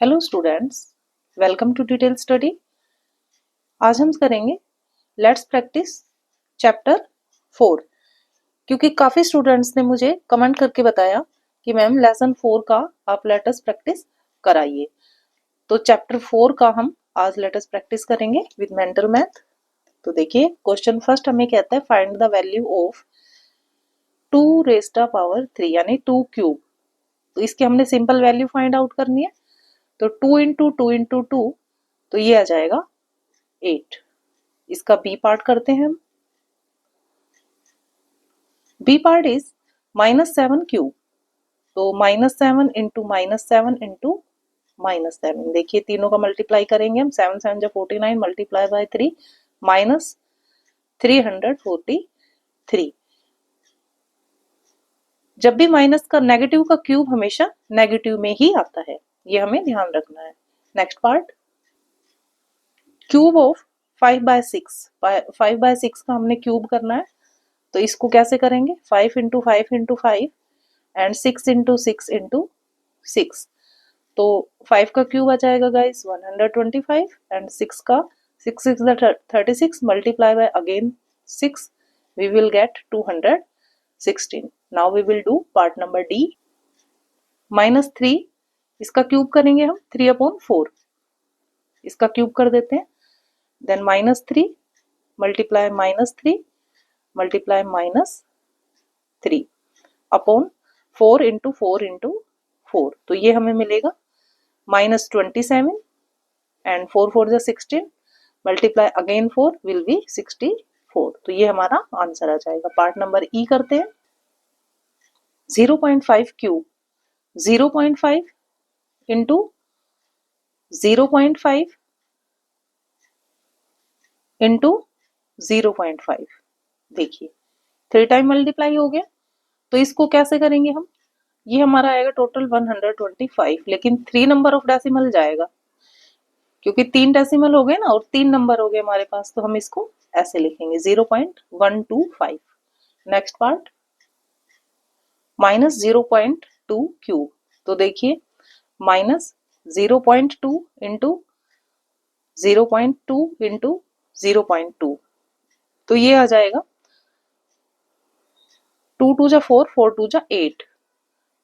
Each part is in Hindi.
Hello students, welcome to detail study. आज हम करेंगे लेट्स प्रैक्टिस चैप्टर 4। क्योंकि काफ़ी स्टूडेंट्स ने मुझे कमेंट करके बताया कि मैम लेसन 4 का आप लेटस प्रैक्टिस कराइए, तो चैप्टर 4 का हम आज लेटस प्रैक्टिस करेंगे विद मेंटल मैथ। तो देखिए, क्वेश्चन फर्स्ट हमें कहता है find the value of 2 raised to power 3 यानी 2 क्यूब। तो इसकी हमने सिंपल वैल्यू फाइंड आउट करनी है। तो 2 इंटू 2 इंटू 2, तो ये आ जाएगा 8। इसका बी पार्ट करते हैं हम। B part is -7 cube. तो -7 इंटू -7 इंटू -7, देखिए तीनों का मल्टीप्लाई करेंगे हम। 7 7 जा 49 मल्टीप्लाई बाय 3 -343। जब भी माइनस का नेगेटिव का क्यूब हमेशा नेगेटिव में ही आता है, ये हमें ध्यान रखना है। Next part, cube of 5/6। 5/6 का हमने क्यूब करना है। तो इसको कैसे करेंगे? 5 into 5 into 5 and 6 into 6 into 6। तो 5 का क्यूब आ जाएगा गाइस 125 एंड 6 का 6 6 36 multiply by again 6, we will get 216। now we will do part number D। -3, इसका क्यूब करेंगे हम 3/4। इसका क्यूब कर देते हैं। Then -3 multiply -3 multiply -3 upon 4 into 4 into 4। तो ये हमें मिलेगा -27 एंड 4 4 जा 16 मल्टीप्लाई अगेन 4 विल बी 64। तो ये हमारा आंसर आ जाएगा। पार्ट नंबर ई करते हैं। 0.5 क्यूब 0.5 इंटू 0.5 इंटू 0.5, देखिए 3 टाइम मल्टीप्लाई हो गया। तो इसको कैसे करेंगे हम? ये हमारा आएगा टोटल 125, लेकिन 3 नंबर ऑफ डेसिमल जाएगा क्योंकि 3 डेसिमल हो गए ना, और 3 नंबर हो गए हमारे पास। तो हम इसको ऐसे लिखेंगे 0.125। Next part, -0.2 cube. तो देखिए -0.2 इंटू 0.2 इंटू 0.2, तो ये आ जाएगा 2 2 जा 4 4 2 जा 8।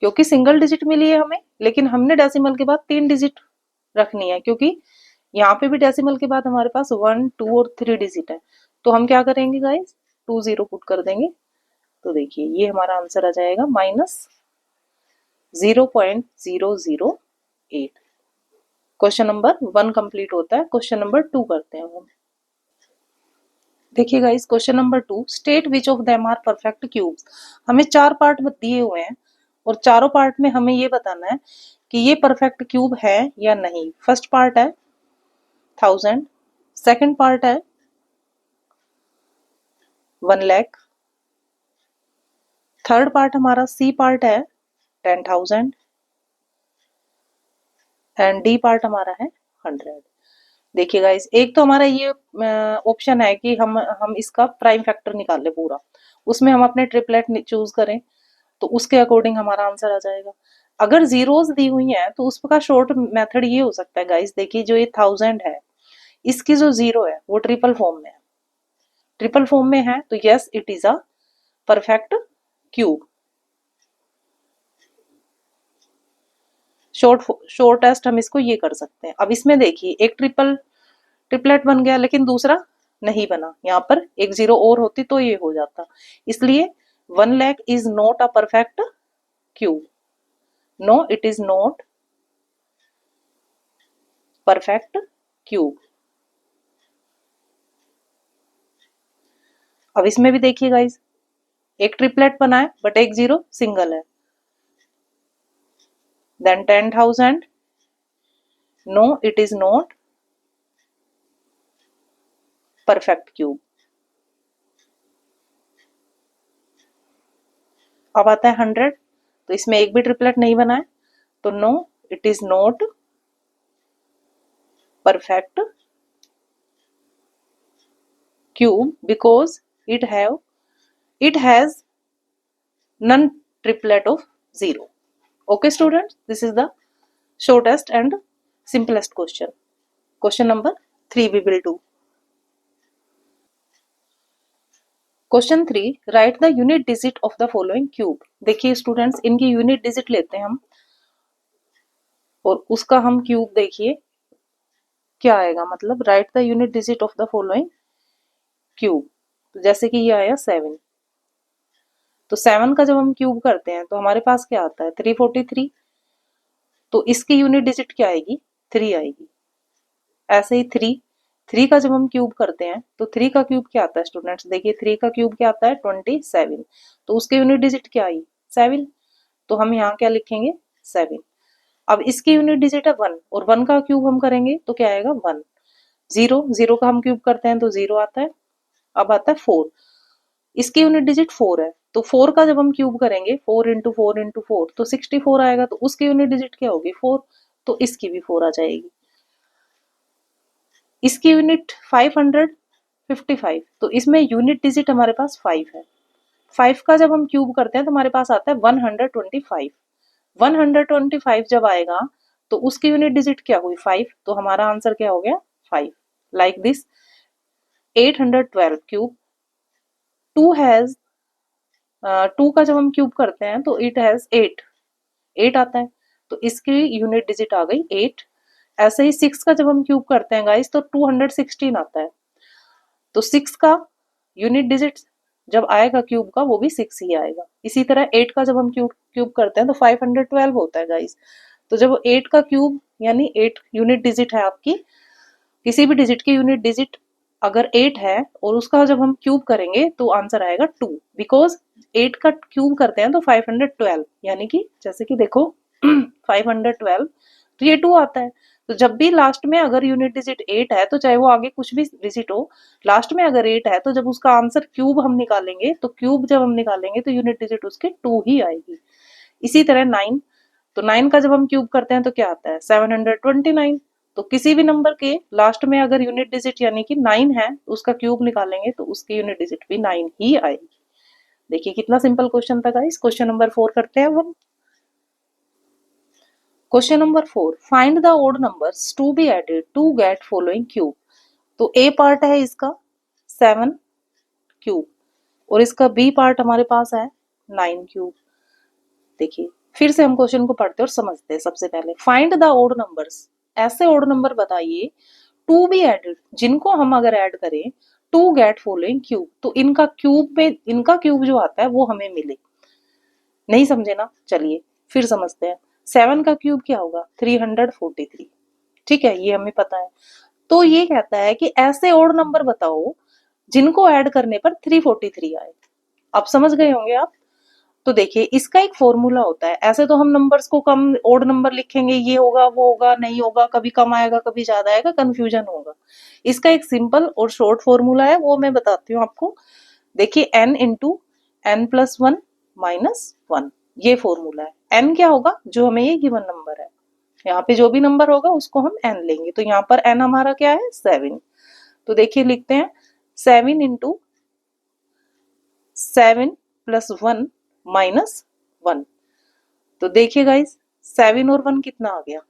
क्योंकि सिंगल डिजिट मिली है हमें, लेकिन हमने डेसिमल के बाद 3 डिजिट रखनी है, क्योंकि यहाँ पे भी डेसिमल के बाद हमारे पास 1 2 और 3 डिजिट है। तो हम क्या करेंगे गाइस, 2 0 पुट कर देंगे। तो देखिए ये हमारा आंसर आ जाएगा -0.008। क्वेश्चन नंबर 1 कंप्लीट होता है। क्वेश्चन नंबर 2 करते हैं हम। देखिए guys, question number 2, state which of them are perfect cubes. हमें 4 पार्ट दिए हुए हैं और चारों पार्ट में हमें ये बताना है कि ये परफेक्ट क्यूब है या नहीं। फर्स्ट पार्ट है 1000, सेकंड पार्ट है 1 लाख, थर्ड पार्ट हमारा सी पार्ट है 10,000 एंड डी पार्ट हमारा है 100। देखिए गाइस, एक तो हमारा ये ऑप्शन है कि हम इसका प्राइम फैक्टर निकाल ले पूरा, उसमें हम अपने ट्रिपलेट चूज करें, तो उसके अकॉर्डिंग हमारा आंसर आ जाएगा। अगर जीरोस दी हुई हैं तो उसका शॉर्ट मेथड ये हो सकता है गाइस। देखिए जो ये 1000 है, इसकी जो जीरो है वो ट्रिपल फॉर्म में है। ट्रिपल फॉर्म में है तो yes it is a perfect cube. Shortest हम इसको ये कर सकते हैं। अब इसमें देखिए एक ट्रिपलेट बन गया, लेकिन दूसरा नहीं बना। यहाँ पर एक जीरो और होती तो ये हो जाता। इसलिए 1 lakh is not a perfect cube. No, it is not perfect cube. अब इसमें भी देखिए गाइस, एक ट्रिपलेट बना है बट एक जीरो सिंगल है। Then 10,000, no it is not perfect cube. अब आता है 100, तो इसमें एक भी ट्रिपलेट नहीं बना है, तो no it is not perfect cube because it has none triplet of 0. Okay students, this is the shortest and simplest question. Question number 3 we will do. Question 3, write the unit digit of the following cube. देखिए स्टूडेंट्स, इनकी यूनिट डिजिट लेते हैं हम और उसका हम क्यूब देखिए क्या आएगा, मतलब right the unit digit of the following cube. तो जैसे कि ये आया 7, तो 7 का जब हम क्यूब करते हैं तो हमारे पास क्या आता है 343, तो इसकी यूनिट डिजिट क्या आएगी 3 आएगी। ऐसे ही 3 का जब हम क्यूब करते हैं तो 3 का क्यूब क्या आता है स्टूडेंट्स, देखिए 3 का क्यूब क्या आता है 27, तो उसके यूनिट डिजिट क्या आई 7, तो हम यहाँ क्या लिखेंगे 7। अब इसकी यूनिट डिजिट है 1 और 1 का क्यूब हम करेंगे तो क्या आएगा 1। 0 का हम क्यूब करते हैं तो 0 आता है। अब आता है 4, इसकी यूनिट डिजिट 4 है, तो 4 का जब हम क्यूब करेंगे 4 इंटू 4 इंटू 4 तो 64 आएगा, तो उसकी यूनिट डिजिट क्या होगी 4, तो इसकी भी 4 आ जाएगी। इसकी यूनिट 555, तो इसमें यूनिट डिजिट हमारे पास 5 है। 5 का जब हम क्यूब करते हैं तो हमारे पास आता है 125। 125 जब आएगा तो उसकी यूनिट डिजिट क्या हुई 5, तो हमारा आंसर क्या हो गया 5। लाइक दिस 812 क्यूब 2 हैज 2 का जब हम क्यूब करते हैं तो इट हैज 8 आता है, तो इसकी यूनिट डिजिट आ गई 8। ऐसे ही 6 का जब हम क्यूब करते हैं गाइस तो 216 आता है, तो 6 का यूनिट डिजिट जब आएगा क्यूब का वो भी 6 ही आएगा। इसी तरह 8 का जब हम क्यूब करते हैं तो 512 होता है गाइस, तो जब 8 का क्यूब यानी 8 यूनिट डिजिट है आपकी, किसी भी डिजिट की यूनिट डिजिट अगर 8 है और उसका जब हम क्यूब करेंगे तो आंसर आएगा 2, बिकॉज 8 का क्यूब करते हैं तो 512, यानी कि जैसे कि देखो 512 तो ये 2 आता है। तो जब भी लास्ट में अगर यूनिट डिजिट 8 है तो चाहे वो आगे कुछ भी डिजिट हो, लास्ट में अगर 8 है तो जब उसका आंसर क्यूब हम निकालेंगे तो क्यूब जब हम निकालेंगे तो यूनिट डिजिट उसके 2 ही आएगी। इसी तरह 9, तो 9 का जब हम क्यूब करते हैं तो क्या आता है 729, तो किसी भी नंबर के लास्ट में अगर यूनिट डिजिट यानी कि 9 है उसका क्यूब निकालेंगे तो उसकी यूनिट डिजिट भी 9 ही आएगी। देखिए कितना सिंपल क्वेश्चन था गाइस। क्वेश्चन नंबर 4 करते हैं हम। Question number 4, find the odd numbers to be added to get following cube. तो ए पार्ट है इसका 7 क्यूब और इसका बी पार्ट हमारे पास है 9 क्यूब। देखिए फिर से हम क्वेश्चन को पढ़ते और समझते हैं। सबसे पहले फाइंड द ओड नंबर्स, ऐसे ओड नंबर बताइए टू बी एडेड जिनको हम अगर ऐड करें टू गेट फॉलोइंग क्यूब, तो इनका क्यूब में इनका क्यूब जो आता है वो हमें मिले। नहीं समझे ना, चलिए फिर समझते हैं। 7 का क्यूब क्या होगा 343, ठीक है ये हमें पता है। तो ये कहता है कि ऐसे ओड नंबर बताओ जिनको ऐड करने पर 343 आए। अब समझ गए होंगे आप। तो देखिए इसका एक फॉर्मूला होता है, ऐसे तो हम नंबर्स को कम ओड नंबर लिखेंगे, ये होगा वो होगा नहीं होगा, कभी कम आएगा कभी ज्यादा आएगा, कंफ्यूजन होगा। इसका एक सिंपल और शॉर्ट फॉर्मूला है, वो मैं बताती हूँ आपको। देखिए n into N plus 1 minus 1, ये फॉर्मूला है। n क्या होगा जो हमें ये गिवन नंबर है, यहाँ पे जो भी नंबर होगा उसको हम n लेंगे, तो यहाँ पर n हमारा क्या है 7। तो देखिए लिखते हैं 7 इंटू 7 प्लस 1 माइनस 1। तो देखिए गाइस 7 और 1 कितना आ गया,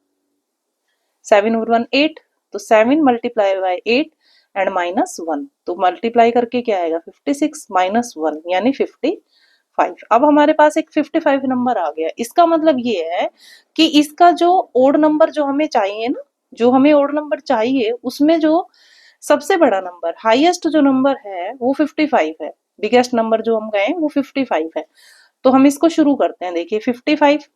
7 और 1 8, तो 7 मल्टीप्लाई बाय 8 एंड माइनस 1, तो मल्टीप्लाई करके क्या आएगा 56 माइनस 1 यानी 55। अब हमारे पास एक 55 नंबर आ गया। इसका मतलब ये है कि इसका जो ओड नंबर जो हमें चाहिए ना, जो हमें ओड नंबर चाहिए उसमें जो सबसे बड़ा नंबर हाईएस्ट जो नंबर है वो 55 है। बिगेस्ट नंबर जो हम गए वो 55 है। तो हम इसको शुरू करते हैं। देखिए 55,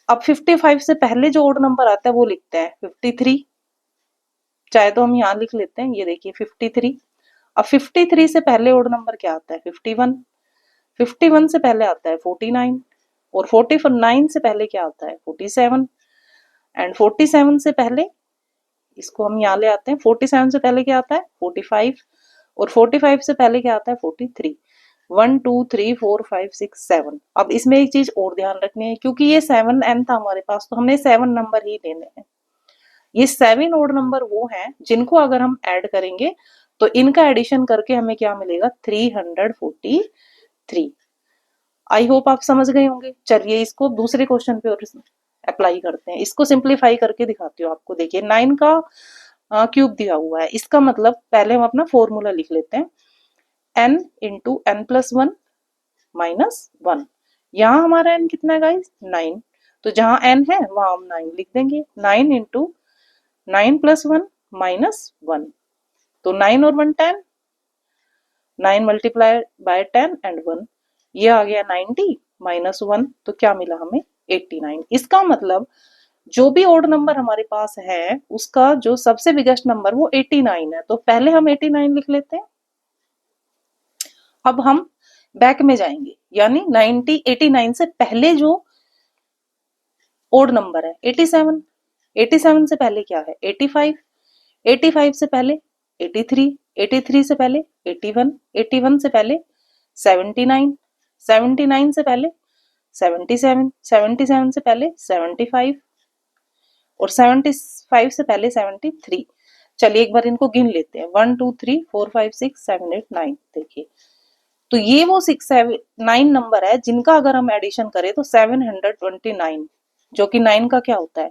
अब 55 से पहले जो ओड नंबर आता है वो लिखते हैं 53, चाहे तो हम यहाँ लिख लेते हैं, ये देखिए 53। अब 53 से पहले ओड नंबर क्या आता है 51, 51 से पहले आता है 49 और 49 से पहले क्या आता है 47 एंड 47 से पहले इसको हम यहाँ ले आते हैं, 47 से पहले क्या आता है 45 और 45 से पहले क्या आता है 43। 1 2 3 4 5 6 7। अब इसमें एक चीज और ध्यान रखनी है, क्योंकि ये 7n था हमारे पास तो हमने 7 नंबर ही लेने हैं। ये 7 ओड नंबर वो हैं जिनको अगर हम ऐड करेंगे तो इनका एडिशन करके हमें क्या मिलेगा 343। आई होप आप समझ गए होंगे। चलिए इसको दूसरे क्वेश्चन पे और अप्लाई करते हैं। इसको सिंप्लीफाई करके दिखाती हूँ आपको। देखिए 9 का क्यूब दिया हुआ है, इसका मतलब पहले हम अपना फॉर्मूला लिख लेते हैं, n into N plus one minus one. यहाँ हमारा n कितना है गाइस, 9, तो जहाँ n है वहां हम 9 लिख देंगे। 9 into 9 plus one minus one, तो 9 और 1 10, 9 मल्टीप्लाई बाय 10 एंड 1, ये आ गया 90 माइनस 1, तो क्या मिला हमें 89। इसका मतलब जो भी ओड नंबर हमारे पास है उसका जो सबसे बिगेस्ट नंबर वो 89 है, तो पहले हम 89 लिख लेते हैं। अब हम बैक में जाएंगे, यानी 90 89 से पहले जो ओड नंबर है 87, 87 से पहले क्या है 85, 85 से पहले 83, 83 से पहले 81, 81 से पहले 79, 79 से पहले 77, 77 से पहले 75 और 75 से पहले 73। चलिए एक बार इनको गिन लेते हैं, 1 2 3 4 5 6 7 8 9। देखिए तो ये वो 6 7 9 नंबर है जिनका अगर हम एडिशन करें तो 729, जो कि 9 का क्या होता है,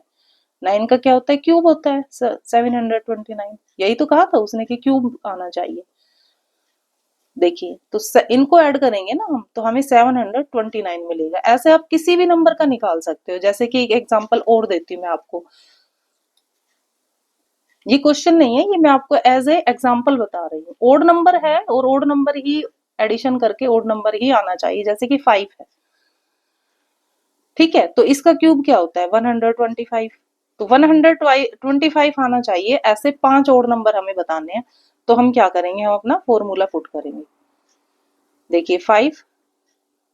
9 का क्या होता है, क्यूब होता है 729। यही तो कहा था उसने कि क्यूब आना चाहिए। देखिए तो इनको ऐड करेंगे ना हम, तो हमें 729 मिलेगा। ऐसे आप किसी भी नंबर का निकाल सकते हो। जैसे कि एक एग्जांपल और देती हूँ मैं आपको, ये क्वेश्चन नहीं है, ये मैं आपको एज ए एग्जांपल बता रही हूँ। ओड नंबर है और ओड नंबर ही एडिशन करके ओड नंबर ही आना चाहिए, जैसे कि 5 है, ठीक है, तो इसका क्यूब क्या होता है 125, तो 125 आना चाहिए। ऐसे 5 ओड नंबर हमें बताने हैं, तो हम क्या करेंगे, हम अपना फॉर्मूला पुट करेंगे। देखिए 5,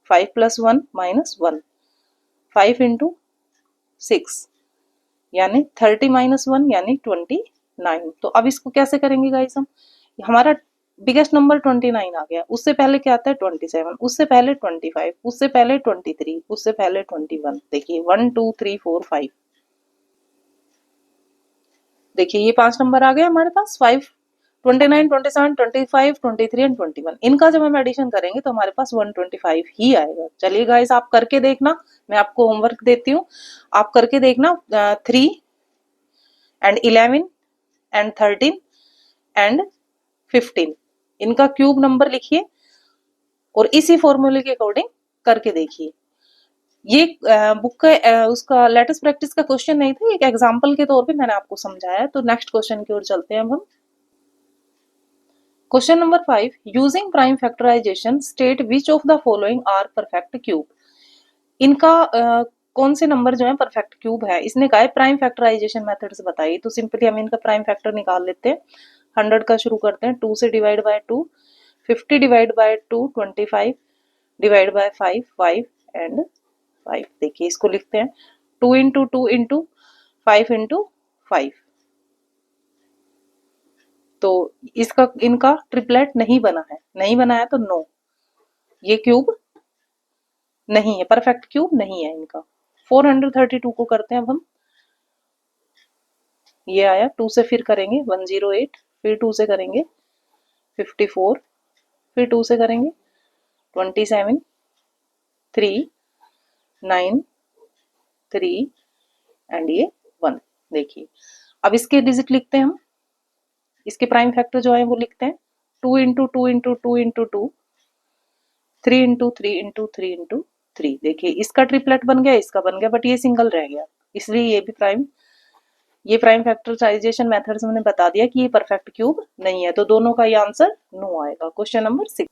5 plus one minus one, 5 into 6 यानी 30 माइनस वन यानी 29। तो अब इसको कैसे करेंगे गाइस हम, हमारा बिगेस्ट नंबर 29 आ गया, उससे पहले क्या आता है 27, उससे पहले 25, उससे पहले 23, उससे पहले 21। देखिए 1 2 3 4 5, देखिए ये 5 नंबर आ गए हमारे पास, 5 29 27 25 23 एंड 21। इनका जब हम एडिशन करेंगे तो हमारे पास 125 ही आएगा। चलिए गाइस आप करके देखना, मैं आपको होमवर्क देती हूँ, आप करके देखना। 3 एंड 11 एंड 13 एंड 15, इनका क्यूब नंबर लिखिए और इसी फॉर्मूले के अकॉर्डिंग करके देखिए। ये बुक का उसका लेटेस्ट प्रैक्टिस का क्वेश्चन नहीं था, एक एग्जांपल के तौर पे मैंने आपको समझाया। तो नेक्स्ट क्वेश्चन की ओर चलते हैं अब हम। Question number 5, using prime factorization state which of the following are perfect cube. इनका कौन से नंबर जो है परफेक्ट क्यूब है, इसने कहा है प्राइम फैक्टराइजेशन मेथड से बताइए। तो सिंपली हम इनका प्राइम फैक्टर निकाल लेते हैं। 100 का शुरू करते हैं, 2 से divide by 2, 50 divide by 2 25, divide by 5 5 and 5। देखिए इसको लिखते हैं 2 इंटू 2 इंटू 5 इंटू 5। तो इसका इनका ट्रिपलेट नहीं बना है, नहीं बना है तो नो, ये क्यूब नहीं है, परफेक्ट क्यूब नहीं है इनका। 432 को करते हैं अब हम। ये आया, 2 से फिर करेंगे 108, फिर 2 से करेंगे 54, फिर 2 से करेंगे 27, 3 9 3 एंड ये 1। देखिए अब इसके डिजिट लिखते हैं हम, इसके प्राइम फैक्टर जो है वो लिखते हैं 2 into 2 into 2 into 2, 3 into 3 into 3 into 3। देखिए इसका ट्रिपलेट बन गया, इसका बन गया, बट ये सिंगल रह गया, इसलिए ये प्राइम फैक्टराइजेशन मेथड से मैंने बता दिया कि ये परफेक्ट क्यूब नहीं है, तो दोनों का ये आंसर नो आएगा। Question number 6।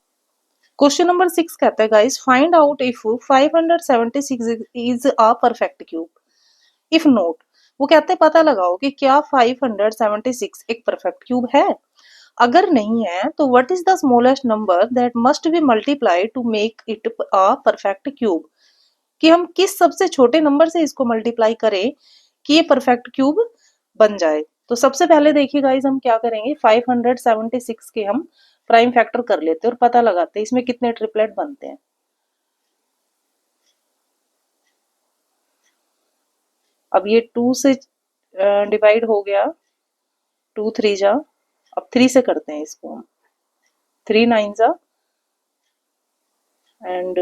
क्वेश्चन नंबर 6 कहता है guys find out if 576 is a perfect cube, if not, वो कहते हैं पता लगाओ कि क्या 576 एक परफेक्ट क्यूब है। अगर नहीं है तो what is the smallest number that must be multiply two make it a perfect cube, कि हम किस सबसे छोटे नंबर से इसको मल्टीप्लाई करें कि ये परफेक्ट क्यूब बन जाए। तो सबसे पहले देखिए गाइस हम क्या करेंगे, 576 के हम प्राइम फैक्टर कर लेते हैं और पता लगाते हैं इसमें कितने ट्रिपलेट बनते हैं। अब ये 2 से डिवाइड हो गया, 2 3 जा, अब 3 से करते हैं इसको हम, 3 9 जा एंड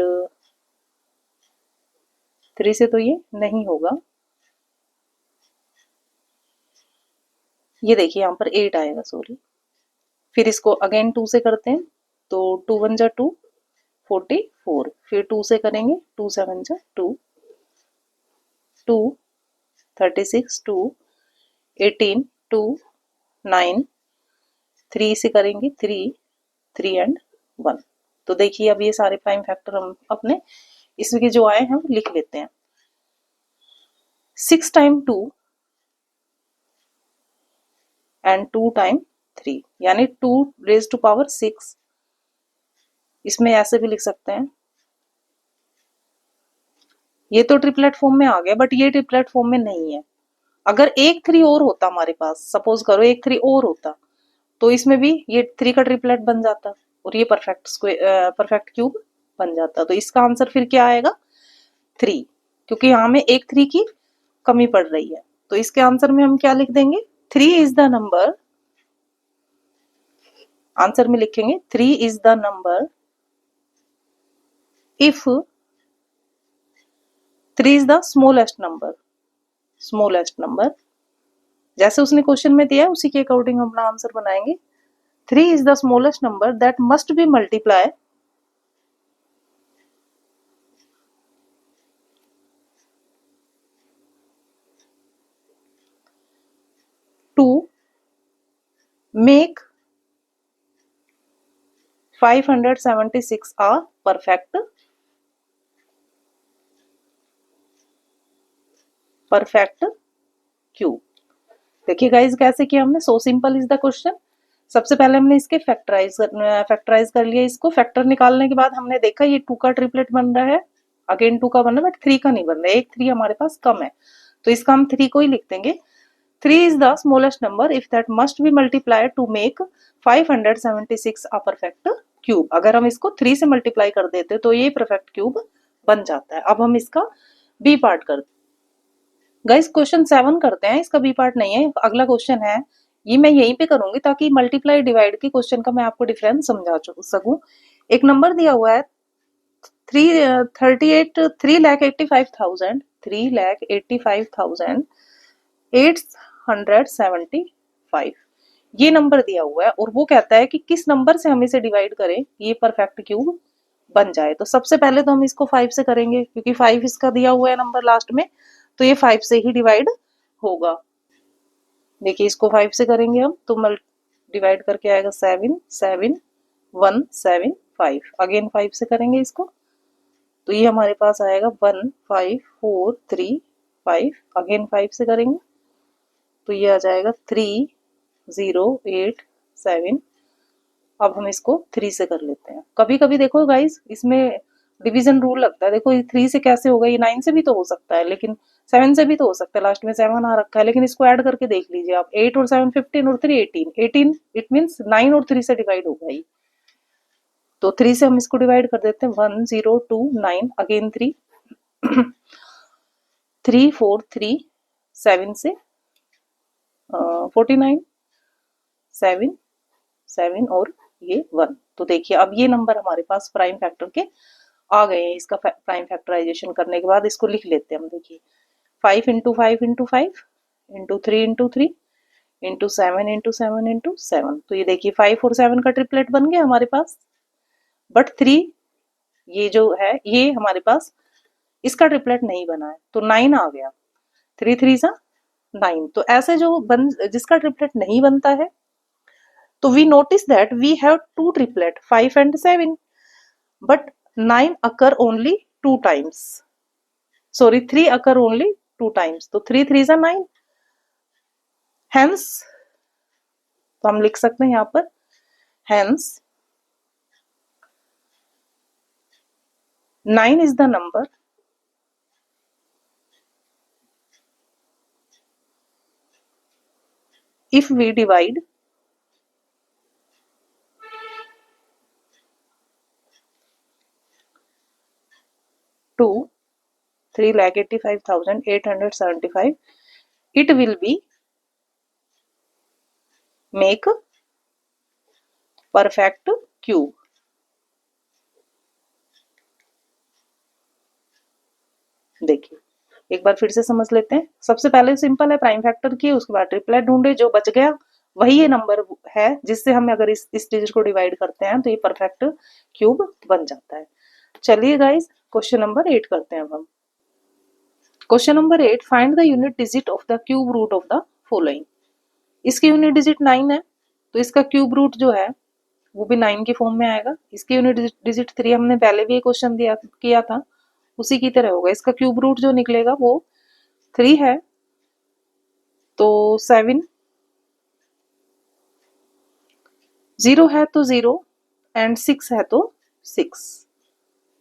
3 से तो ये नहीं होगा, ये देखिए यहाँ पर 8 आएगा, सॉरी। फिर इसको अगेन 2 से करते हैं, तो 2 1 जा 2, 44। फिर 2 से करेंगे, 2 7 जा 2, 2 36, 2 18, 2 9, 3 से करेंगे 3, 3 एंड 1। तो देखिए अब ये सारे प्राइम फैक्टर हम अपने इसमें के जो आए हैं वो लिख लेते हैं। 6 टाइम 2 एंड 2 टाइम 3, यानी 2 रेज टू पावर 6। इसमें ऐसे भी लिख सकते हैं, ये तो ट्रिपलेट फॉर्म में आ गया, बट ये ट्रिपलेट फॉर्म में नहीं है। अगर एक 3 और होता हमारे पास, सपोज करो एक 3 और होता, तो इसमें भी ये 3 का ट्रिपलेट बन जाता और ये परफेक्ट स्क्वायर परफेक्ट क्यूब बन जाता। तो इसका आंसर फिर क्या आएगा? 3, क्योंकि यहाँ में एक 3 की कमी पड़ रही है। तो इसके आंसर में हम क्या लिख देंगे? 3 इज द नंबर, आंसर में लिखेंगे 3 is the number if 3 is the smallest number. Smallest number जैसे उसने क्वेश्चन में दिया है उसी के अकॉर्डिंग हम अपना आंसर बनाएंगे। 3 is the smallest number that must be multiplied to make 576 a perfect cube. देखिए गाइज कैसे किया हमने, so simple is the question. सबसे पहले हमने इसके फैक्टराइज कर लिया। इसको फैक्टर निकालने के बाद हमने देखा ये 2 का ट्रिपलेट बन रहा है, अगेन 2 का बन रहा है, बट 3 का नहीं बन रहा है। एक 3 हमारे पास कम है, तो इसका हम 3 को ही लिख देंगे। 3 is the smallest number if that must be multiplied to make 576 a perfect cube। अगर हम इसको 3 से मल्टीप्लाई कर देते तो ये परफेक्ट क्यूब बन जाता है। अब हम इसका बी पार्ट करते हैं। गाइस क्वेश्चन 7 करते हैं, इसका बी पार्ट नहीं है, अगला क्वेश्चन है। ये मैं यहीं पे करूंगी ताकि मल्टीप्लाई डिवाइड के क्वेश्चन का मैं आपको डिफरेंस समझा सकूं। एक नंबर दिया हुआ है 3,85,875। ये नंबर दिया हुआ है और वो कहता है कि किस नंबर से हम इसे डिवाइड करें ये परफेक्ट क्यूब बन जाए। तो सबसे पहले तो हम इसको 5 से करेंगे, क्योंकि 5 इसका दिया हुआ है नंबर लास्ट में, तो ये 5 से ही डिवाइड होगा। देखिए इसको 5 से करेंगे हम तो डिवाइड करके आएगा 7 7 1 7 5। अगेन 5 से करेंगे इसको तो ये हमारे पास आएगा 1 5 4 3 5। अगेन 5 से करेंगे तो ये आ जाएगा 3 0 8 7। अब हम इसको 3 से कर लेते हैं। कभी कभी देखो गाइस इसमें डिवीजन रूल लगता है। देखो ये 3 से कैसे होगा, ये 9 से भी तो हो सकता है, लेकिन 7 से भी तो हो सकता है, लास्ट में 7 आ रखा है। लेकिन इसको ऐड करके देख लीजिए आप, 8 और 7 15 और 3 18 18, इट मीन्स 9 और 3 से डिवाइड होगा ये। तो 3 से हम इसको डिवाइड कर देते हैं 1 0 2 9। अगेन 3 3 4 3 7 से 49 7 7 और ये 1। तो देखिए अब ये नंबर हमारे पास प्राइम फैक्टर के आ गए हैं। इसका प्राइम फैक्टराइजेशन करने के बाद इसको लिख लेते हैं हम। देखिए 5 into 5 into 5 into 3 into 3 into 7 into 7 into 7। तो ये देखिए 5 और 7 का ट्रिपलेट बन गया हमारे पास, बट 3 ये जो है ये हमारे पास इसका ट्रिपलेट नहीं बना है, तो 9 आ गया। 3 3 सा 9। तो ऐसे जो जिसका ट्रिपलेट नहीं बनता है, तो we notice that we have 2 triplet 5 and 7, but 9 occur only 2 times, sorry 3 occur only 2 times। तो 3 3 are 9, hence तो हम लिख सकते हैं यहाँ पर hence 9 is the number if we divide 2 3,85,875, it will be make perfect cube। देखिए एक बार फिर से समझ लेते हैं। सबसे पहले सिंपल है, प्राइम फैक्टर किए, उसके बाद ट्रिपलेट ढूंढे, जो बच गया वही ये नंबर है जिससे हम अगर इस डिजिट को डिवाइड करते हैं तो ये परफेक्ट क्यूब बन जाता है। चलिए गाइस क्वेश्चन नंबर 8 करते हैं अब हम। Question number 8, find the unit digit of the cube root of the following. इसकी यूनिट डिजिट 9 है, तो इसका क्यूब रूट जो है वो भी 9 के फॉर्म में आएगा। इसकी यूनिट डिजिट 3 हमने पहले भी एक क्वेश्चन दिया किया था, उसी की तरह होगा। इसका क्यूब रूट जो निकलेगा वो 3 है, तो 7, 0 है तो 0 एंड 6 है तो 6।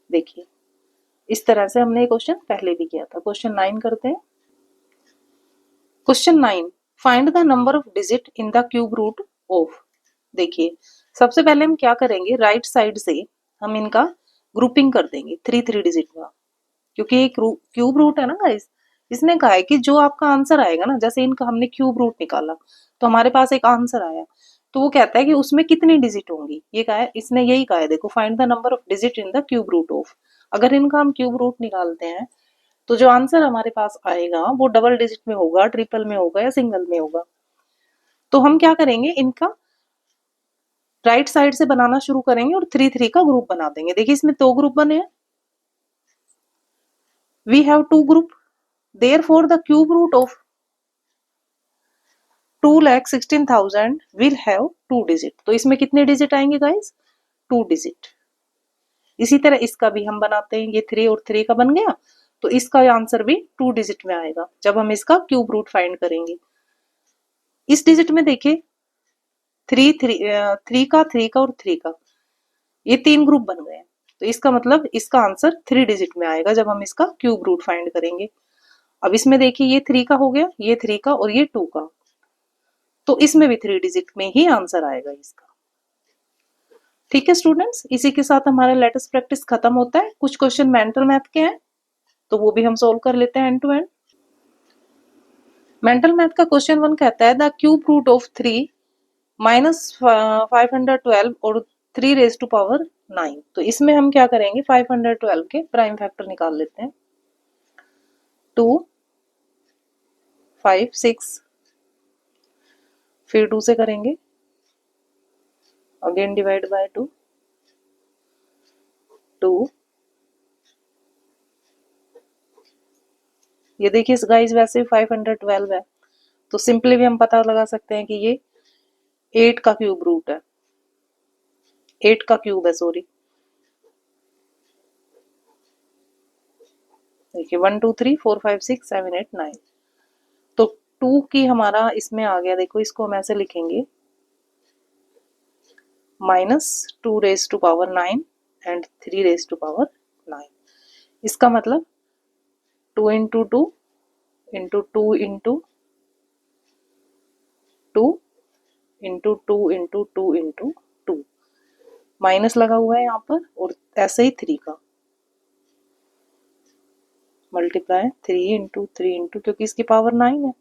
देखिए इस तरह से हमने ये क्वेश्चन पहले भी किया था। क्वेश्चन 9 करते हैं। Question 9, find the number of digit in the cube root of. देखिए सबसे पहले हम क्या करेंगे, राइट साइड से हम इनका ग्रुपिंग कर देंगे 3 डिजिट का, क्योंकि एक क्यूब रूट है ना गाइस। इसने कहा है कि जो आपका आंसर आएगा ना, जैसे इनका हमने क्यूब रूट निकाला तो हमारे पास एक आंसर आया, तो वो कहता है कि उसमें कितनी डिजिट होंगी। ये कहा है, इसने यही कहा है, देखो find the number of digit in the cube root of. अगर इनका हम क्यूब रूट निकालते हैं तो जो आंसर हमारे पास आएगा वो डबल डिजिट में होगा, ट्रिपल में होगा या सिंगल में होगा। तो हम क्या करेंगे, इनका राइट साइड से बनाना शुरू करेंगे और 3 का ग्रुप बना देंगे। देखिए इसमें 2 ग्रुप बने हैं, we have 2 group, therefore the cube root of 2,16,000 will have 2 digit. तो इसमें कितने डिजिट आएंगे गाइस, 2 डिजिट। इसी तरह इसका भी हम बनाते हैं, ये 3 और 3 का बन गया, तो इसका आंसर भी 2 डिजिट में आएगा जब हम इसका क्यूब रूट फाइंड करेंगे। इस डिजिट में देखिए 3 का और 3 का, ये 3 ग्रुप बन गए। तो इसका मतलब इसका आंसर 3 डिजिट में आएगा जब हम इसका क्यूब रूट फाइंड करेंगे। अब इसमें देखिए ये 3 का हो गया, ये 3 का और ये 2 का, तो इसमें भी 3 डिजिट में ही आंसर आएगा इसका। ठीक है स्टूडेंट्स, इसी के साथ हमारा लेटेस्ट प्रैक्टिस खत्म होता है। कुछ क्वेश्चन मेंटल मैथ के हैं तो वो भी हम सोल्व कर लेते हैं end to end. Mental math का क्वेश्चन 1 कहता है the cube root of 3 minus 512 और 3 रेज टू पावर 9। तो इसमें हम क्या करेंगे, 512 के प्राइम फैक्टर निकाल लेते हैं। 2, 5, 6, फिर 2 से करेंगे, अगेन डिवाइड बाय 2, 2। ये देखिए गाइस वैसे 512 है, तो सिंपली भी हम पता लगा सकते हैं कि ये 8 का क्यूब रूट है, 8 का क्यूब है सॉरी। देखिए 1 2 3 4 5 6 7 8 9, तो 2 की हमारा इसमें आ गया। देखो इसको हम ऐसे लिखेंगे, minus 2 raise to power 9 and 3 raise to power 9। इसका मतलब 2 into 2 into 2 into 2 into 2 into 2 into 2, minus लगा हुआ है यहाँ पर, और ऐसे ही 3 का मल्टीप्लाई 3 इंटू 3 इंटू, क्योंकि इसकी पावर 9 है,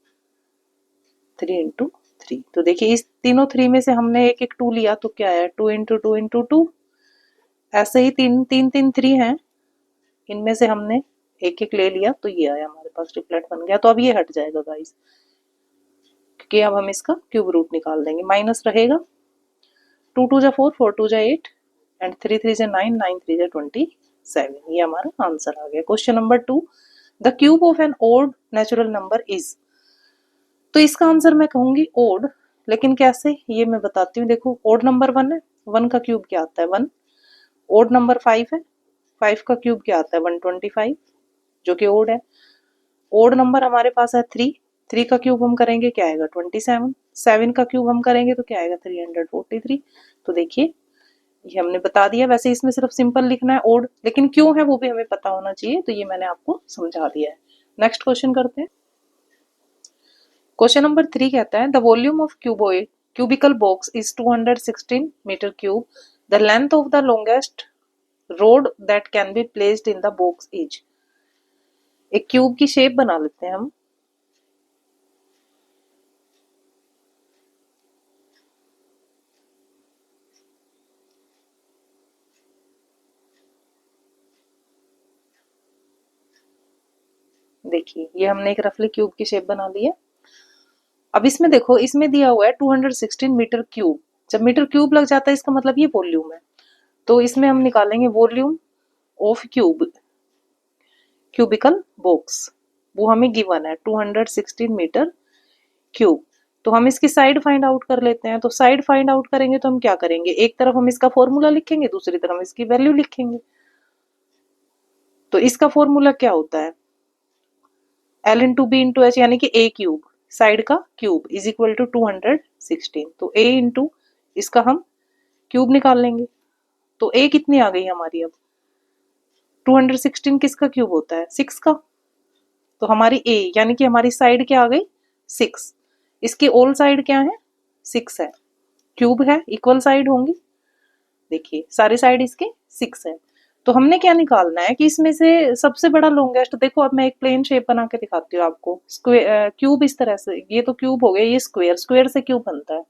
3 इंटू 3। तो देखिए इस तीनों 3 में से हमने एक एक 2 लिया तो क्या है, 2 इंटू 2 इंटू 2। ऐसे ही 3 हैं, इनमें से हमने एक एक ले लिया तो ये आया हमारे पास, ट्रिपलेट बन गया। तो अब ये हट जाएगा गाइस, क्योंकि अब हम इसका क्यूब रूट निकाल देंगे। माइनस रहेगा, 2 2 जा 4, 4 2 जा 8 एंड 3 3 जा 9, 9 3 जा 27। ये हमारा आंसर आ गया। Question number 2, the cube of an odd natural number is. तो इसका आंसर मैं कहूंगी ओड, लेकिन कैसे ये मैं बताती हूँ। देखो ओड नंबर 1 है, 1 का क्यूब क्या आता है 1। ओड नंबर 5 है, 5 का क्यूब क्या आता है 125, जो कि ओड है। ओड नंबर हमारे पास है 3, 3 का क्यूब हम करेंगे क्या आएगा 27, 7 का क्यूब हम करेंगे तो क्या आएगा 343। तो देखिए ये हमने बता दिया। वैसे इसमें सिर्फ सिंपल लिखना है ओड, लेकिन क्यों है वो भी हमें पता होना चाहिए, तो ये मैंने आपको समझा दिया है। नेक्स्ट क्वेश्चन करते हैं। क्वेश्चन नंबर 3 कहता है the volume of cubical box is 216 metre cube, the length of the longest rod that can be placed in the box is. एक क्यूब की शेप बना लेते हैं हम। देखिए ये हमने एक रफली क्यूब की शेप बना ली है। अब इसमें देखो, इसमें दिया हुआ है 216 मीटर क्यूब। जब मीटर क्यूब लग जाता है इसका मतलब ये वॉल्यूम है। तो इसमें हम निकालेंगे वॉल्यूम ऑफ क्यूबिकल बॉक्स। वो हमें गिवन है 216 मीटर क्यूब। तो हम इसकी साइड फाइंड आउट कर लेते हैं। तो साइड फाइंड आउट करेंगे तो हम क्या करेंगे, एक तरफ हम इसका फॉर्मूला लिखेंगे, दूसरी तरफ इसकी वैल्यू लिखेंगे। तो इसका फॉर्मूला क्या होता है, L into B into H, यानी कि ए क्यूब, साइड का क्यूब, इज इक्वल टू 216। तो ए इंटू इसका हम क्यूब निकाल लेंगे। तो ए कितनी आ गई हमारी, अब 216 किसका क्यूब होता है, 6 का। तो हमारी ए यानी कि हमारी साइड क्या आ गई, 6। इसकी ऑल साइड क्या है, 6 है। क्यूब है, इक्वल साइड होंगी। देखिए सारी साइड इसके 6 है। तो हमने क्या निकालना है कि इसमें से सबसे बड़ा लॉन्गेस्ट, देखो अब मैं एक प्लेन शेप बना के दिखाती हूँ आपको। स्क्वायर क्यूब इस तरह से, ये तो क्यूब हो गया, ये स्क्वायर, स्क्वायर से क्यूब बनता है।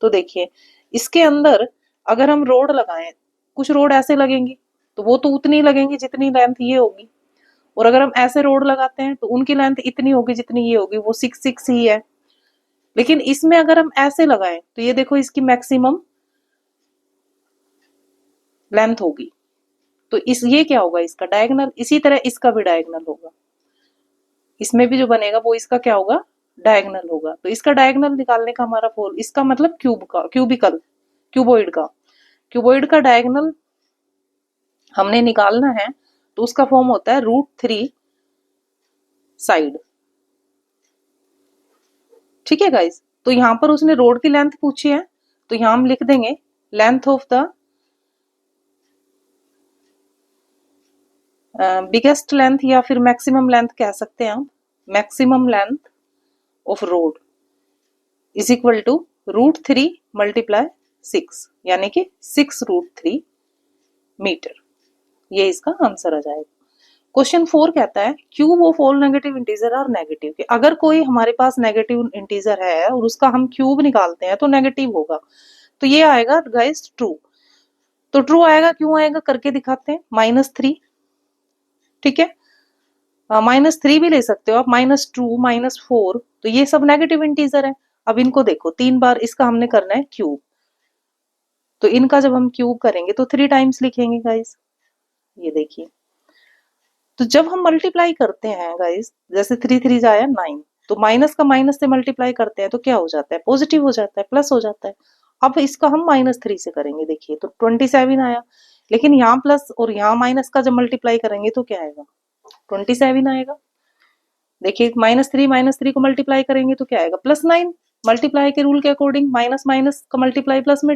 तो देखिए इसके अंदर अगर हम रोड लगाएं, कुछ रोड ऐसे लगेंगी तो वो तो उतनी लगेंगी जितनी लेंथ ये होगी, और अगर हम ऐसे रोड लगाते हैं तो उनकी लेंथ इतनी होगी जितनी ये होगी, वो 6 ही है। लेकिन इसमें अगर हम ऐसे लगाएं तो ये देखो इसकी मैक्सिमम लेंथ होगी। तो इस ये क्या होगा, इसका डायगोनल। इसी तरह इसका भी डायगोनल होगा, इसमें भी जो बनेगा वो इसका क्या होगा, डायगोनल होगा। तो इसका डायगोनल निकालने का हमारा फॉर्म, इसका मतलब क्यूब का, क्यूबॉइड का डायगोनल हमने निकालना है। तो उसका फॉर्म होता है √3 साइड। ठीक है गाइस। तो यहां पर उसने रोड की लेंथ पूछी है, तो यहां हम लिख देंगे length of the biggest length, या फिर मैक्सिमम लेंथ कह सकते हैं आप, maximum length of rod is equal to √3 multiply 6, यानी कि 6√3 मीटर। ये इसका आंसर आ जाएगा। क्वेश्चन 4 कहता है cube of all negative integer are negative, कि अगर कोई हमारे पास नेगेटिव इंटीजर है और उसका हम क्यूब निकालते हैं तो नेगेटिव होगा। तो ये आएगा गाइस ट्रू। तो ट्रू आएगा, क्यों आएगा करके दिखाते हैं। -3, ठीक है, -3 भी ले सकते हो आप, -2, -4, तो ये सब नेगेटिव इंटीजर है। अब इनको देखो 3 बार इसका हमने करना है क्यूब। तो इनका जब हम क्यूब करेंगे तो 3 टाइम्स लिखेंगे गाइस। ये देखिए, तो जब हम मल्टीप्लाई करते हैं गाइस, जैसे 3 3 जाया 9, तो माइनस का माइनस से मल्टीप्लाई करते हैं तो क्या हो जाता है, पॉजिटिव हो जाता है, प्लस हो जाता है। अब इसका हम -3 से करेंगे, देखिए तो 27 आया। लेकिन यहाँ प्लस और यहाँ माइनस का जब मल्टीप्लाई करेंगे तो क्या आएगा, 27 आएगा। देखिए -3 को मल्टीप्लाई करेंगे तो क्या आएगा, +9। मल्टीप्लाई के रूल के अकॉर्डिंग माइनस माइनस का मल्टीप्लाई प्लस में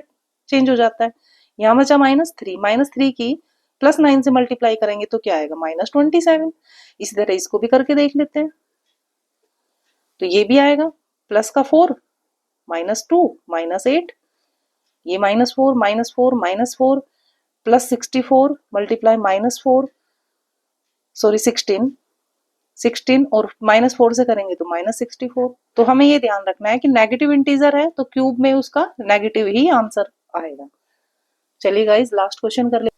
चेंज हो जाता है। यहाँ बचा -3 की +9 से मल्टीप्लाई करेंगे तो क्या आएगा, -27। इसी तरह इसको भी करके देख लेते हैं। तो ये भी आएगा प्लस का 4, -2, -8, ये -4, -4, -4, +64 मल्टीप्लाई -4, सॉरी 16 और -4 से करेंगे तो -64। तो हमें ये ध्यान रखना है कि नेगेटिव इंटीजर है तो क्यूब में उसका नेगेटिव ही आंसर आएगा। चलिए गाइस लास्ट क्वेश्चन कर ले।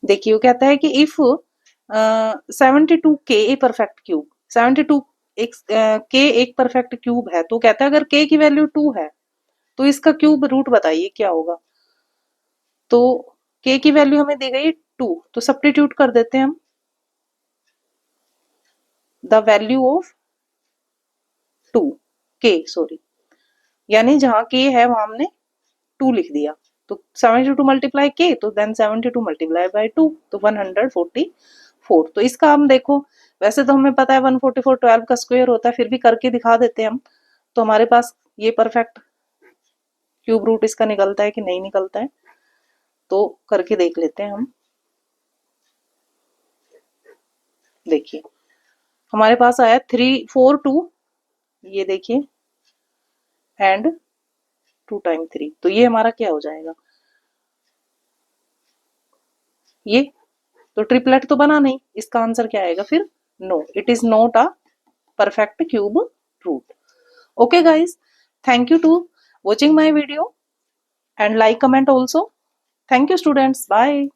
देखिए वो कहता है कि इफ 72 के ए परफेक्ट क्यूब, 72 के एक परफेक्ट क्यूब है, तो कहता है अगर के की वैल्यू 2 है तो इसका क्यूब रूट बताइए क्या होगा। तो के की वैल्यू हमें दी गई 2, तो सब्स्टिट्यूट कर देते हैं हम द वैल्यू ऑफ 2 के, सॉरी, यानी जहां के है वहां हमने 2 लिख दिया। तो 72 मल्टीप्लाई के, तो देन 72 मल्टीप्लाई बाय 2, तो 144। तो इसका हम देखो, वैसे तो हमें पता है 144 12 का स्क्वायर होता है, फिर भी करके दिखा देते हैं हम। तो हमारे पास ये परफेक्ट क्यूब रूट इसका निकलता है कि नहीं निकलता है, तो करके देख लेते हैं हम। देखिए हमारे पास आया 342, ये देखिए, एंड 2 टाइम 3, तो ये हमारा क्या हो जाएगा, ये तो ट्रिपलेट तो बना नहीं, इसका आंसर क्या आएगा फिर, no, it is not a perfect cube root. Okay guys, thank you to watching my video and like, comment also. Thank you students, bye.